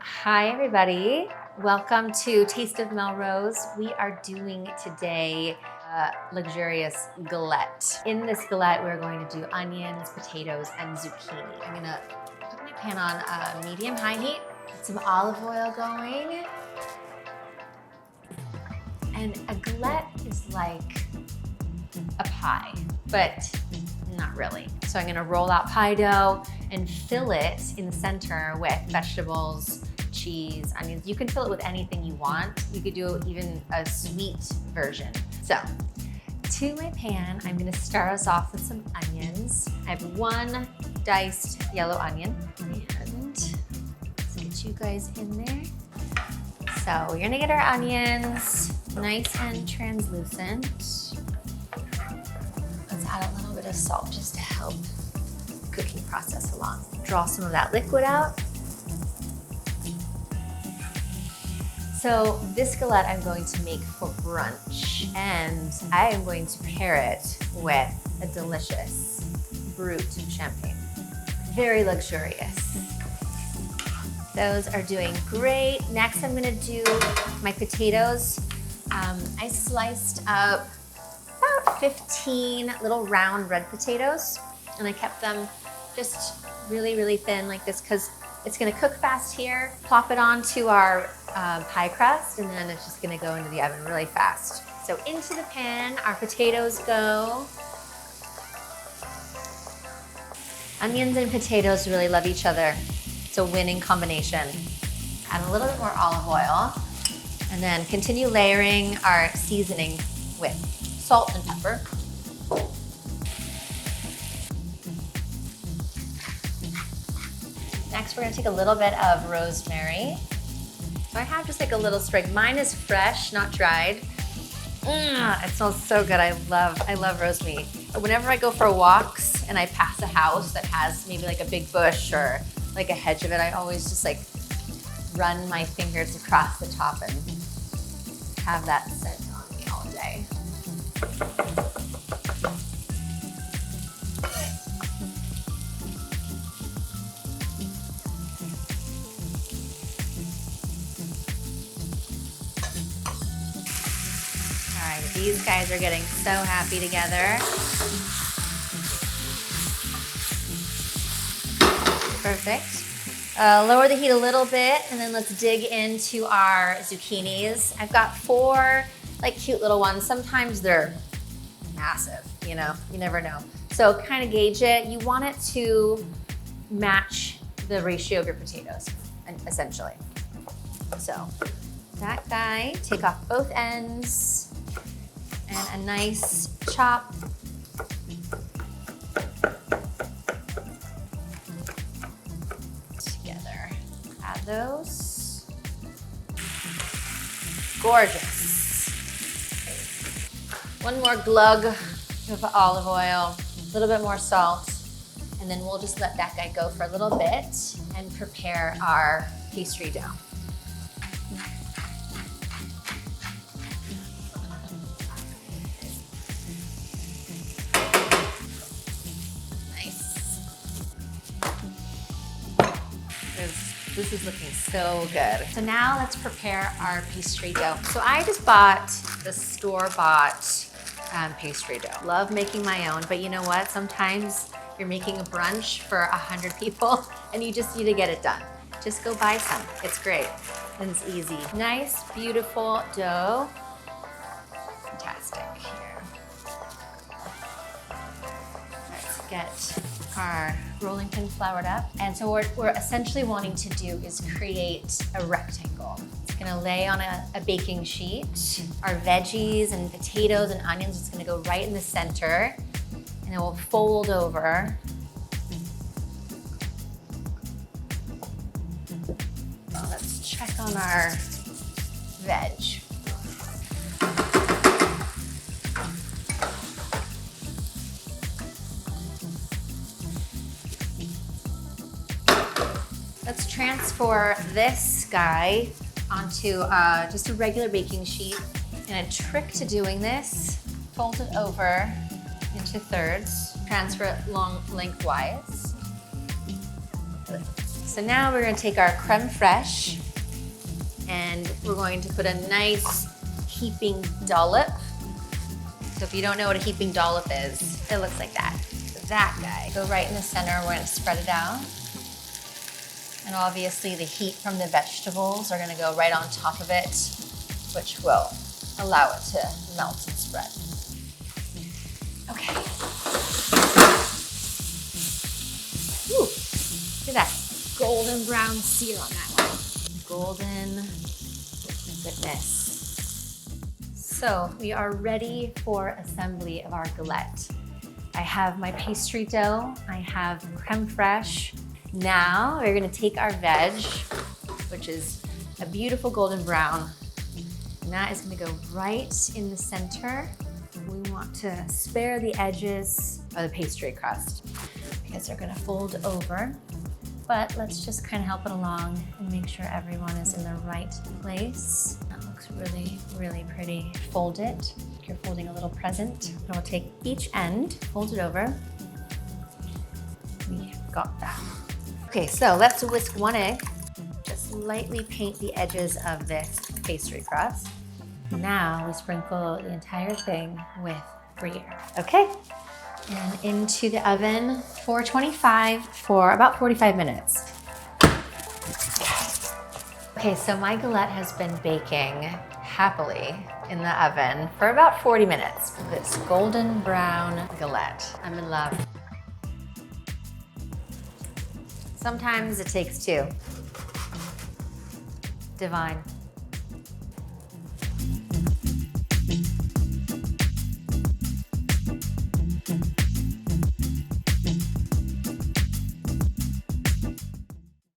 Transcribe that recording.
Hi everybody, welcome to Taste of MelRose. We are doing today a luxurious galette. In this galette, we're going to do onions, potatoes, and zucchini. I'm gonna put my pan on medium-high heat, get some olive oil going. And a galette is like a pie, but not really. So I'm gonna roll out pie dough and fill it in the center with vegetables, cheese, onions. You can fill it with anything you want. You could do even a sweet version. So to my pan, I'm gonna start us off with some onions. I have one diced yellow onion, and let's get you guys in there. So we're gonna get our onions nice and translucent. Let's add a little bit of salt just to help the cooking process along. Draw some of that liquid out. So this galette I'm going to make for brunch, and I am going to pair it with a delicious brut champagne. Very luxurious. Those are doing great. Next I'm gonna do my potatoes. I sliced up about 15 little round red potatoes, and I kept them just really, really thin like this because it's gonna cook fast here. Plop it onto our pie crust, and then it's just gonna go into the oven really fast. So into the pan, our potatoes go. Onions and potatoes really love each other. It's a winning combination. Add a little bit more olive oil, and then continue layering our seasoning with salt and pepper. Next, we're gonna take a little bit of rosemary. So I have just like a little sprig. Mine is fresh, not dried. It smells so good. I love rosemary. Whenever I go for walks and I pass a house that has maybe like a big bush or like a hedge of it, I always just like run my fingers across the top and have that scent on me all day. All right, these guys are getting so happy together. Perfect. Lower the heat a little bit, and then let's dig into our zucchinis. I've got 4 like cute little ones. Sometimes they're massive, you know, you never know. So kind of gauge it. You want it to match the ratio of your potatoes, essentially. So that guy, take off both ends, and a nice chop. Together. Add those. Gorgeous. One more glug of olive oil, a little bit more salt, and then we'll just let that guy go for a little bit and prepare our pastry dough. This is looking so good. So now let's prepare our pastry dough. So I just bought the store-bought pastry dough. Love making my own, but you know what? Sometimes you're making a brunch for 100 people and you just need to get it done. Just go buy some. It's great and it's easy. Nice, beautiful dough. Fantastic. Here. Let's get our rolling pin floured up. And so what we're essentially wanting to do is create a rectangle. It's gonna lay on a baking sheet. Our veggies and potatoes and onions, it's gonna go right in the center, and it will fold over. Well, let's check on our veg. Let's transfer this guy onto just a regular baking sheet. And a trick to doing this, fold it over into thirds, transfer it lengthwise. So now we're gonna take our creme fraiche and we're going to put a nice heaping dollop. So if you don't know what a heaping dollop is, it looks like that. That guy. Go right in the center, we're gonna spread it out. And obviously the heat from the vegetables are gonna go right on top of it, which will allow it to melt and spread. Okay. Ooh, look at that golden brown sear on that one. Golden goodness. So we are ready for assembly of our galette. I have my pastry dough, I have creme fraiche. Now we're gonna take our veg, which is a beautiful golden brown, and that is gonna go right in the center. We want to spare the edges of the pastry crust because they're gonna fold over. But let's just kind of help it along and make sure everyone is in the right place. That looks really, really pretty. Fold it, like you're folding a little present. And we'll take each end, fold it over. We got that. Okay, so let's whisk one egg. Just lightly paint the edges of this pastry crust. Now we sprinkle the entire thing with Gruyere. Okay, and into the oven, 425 for about 45 minutes. Okay, so my galette has been baking happily in the oven for about 40 minutes. This golden brown galette, I'm in love. Sometimes it takes two. Divine.